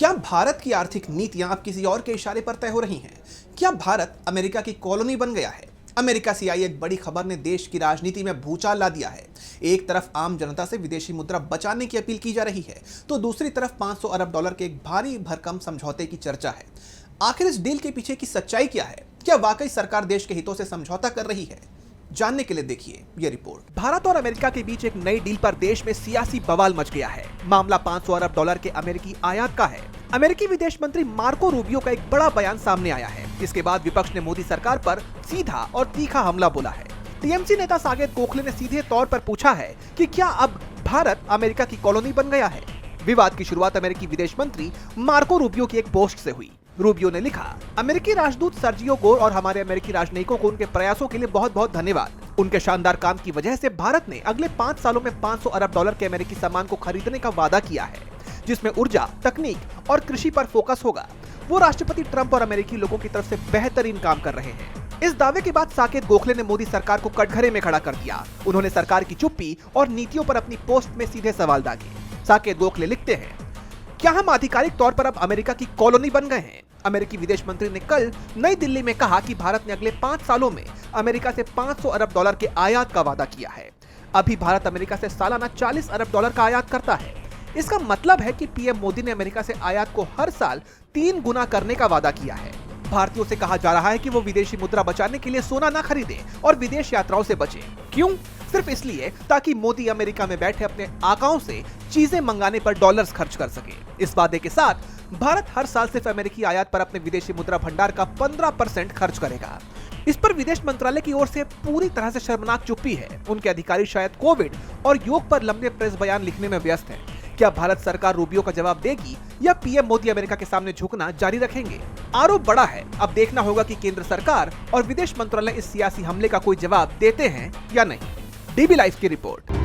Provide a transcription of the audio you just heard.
क्या भारत की आर्थिक नीतियां अब किसी और के इशारे पर तय हो रही हैं? क्या भारत अमेरिका की कॉलोनी बन गया है? अमेरिका से आई एक बड़ी खबर ने देश की राजनीति में भूचाल ला दिया है। एक तरफ आम जनता से विदेशी मुद्रा बचाने की अपील की जा रही है, तो दूसरी तरफ 500 अरब डॉलर के एक भारी भरकम समझौते की चर्चा है। आखिर इस डील के पीछे की सच्चाई क्या है? क्या वाकई सरकार देश के हितों से समझौता कर रही है? जानने के लिए देखिए ये रिपोर्ट। भारत और अमेरिका के बीच एक नई डील पर देश में सियासी बवाल मच गया है। मामला 500 अरब डॉलर के अमेरिकी आयात का है। अमेरिकी विदेश मंत्री मार्को रूबियो का एक बड़ा बयान सामने आया है। इसके बाद विपक्ष ने मोदी सरकार पर सीधा और तीखा हमला बोला है। टीएमसी नेता साकेत गोखले ने सीधे तौर पर पूछा है कि क्या अब भारत अमेरिका की कॉलोनी बन गया है। विवाद की शुरुआत अमेरिकी विदेश मंत्री मार्को रूबियो की एक पोस्ट से हुई। रूबियो ने लिखा, अमेरिकी राजदूत सर्जियो गोर और हमारे अमेरिकी राजनयिकों को उनके प्रयासों के लिए बहुत बहुत धन्यवाद। उनके शानदार काम की वजह से भारत ने अगले 5 सालों में 500 अरब डॉलर के अमेरिकी सामान को खरीदने का वादा किया है, जिसमें ऊर्जा, तकनीक और कृषि पर फोकस होगा। वो राष्ट्रपति ट्रंप और अमेरिकी लोगों की तरफ से बेहतरीन काम कर रहे हैं। इस दावे के बाद साकेत गोखले ने मोदी सरकार को कटघरे में खड़ा कर दिया। उन्होंने सरकार की चुप्पी और नीतियों पर अपनी पोस्ट में सीधे सवाल दागे। साकेत गोखले लिखते हैं, क्या हम आधिकारिक तौर पर अब अमेरिका की कॉलोनी बन गए हैं? अमेरिकी विदेश मंत्री ने कल नई दिल्ली में कहा कि भारत ने अगले 5 सालों में अमेरिका से 500 अरब डॉलर के आयात का वादा किया है। अभी भारत अमेरिका से सालाना 40 अरब डॉलर का आयात करता है। इसका मतलब है कि पीएम मोदी ने अमेरिका से आयात को हर साल 3 गुना करने का वादा किया है। भारतीयों से कहा जा रहा है कि वो विदेशी मुद्रा बचाने के लिए सोना न खरीदें और विदेश यात्राओं से बचें। क्यों? सिर्फ इसलिए ताकि मोदी अमेरिका में बैठे अपने आकाओं से चीजें मंगाने पर डॉलर्स खर्च कर सके। इस वादे के साथ भारत हर साल सिर्फ अमेरिकी आयात पर अपने विदेशी मुद्रा भंडार का 15% खर्च करेगा। इस पर विदेश मंत्रालय की ओर से पूरी तरह से शर्मनाक चुप्पी है। उनके अधिकारी शायद कोविड और योग पर लंबे प्रेस बयान लिखने में व्यस्त हैं। क्या भारत सरकार रूबियो का जवाब देगी या पीएम मोदी अमेरिका के सामने झुकना जारी रखेंगे? आरोप बड़ा है। अब देखना होगा कि केंद्र सरकार और विदेश मंत्रालय इस सियासी हमले का कोई जवाब देते हैं या नहीं। डीबी लाइव की रिपोर्ट।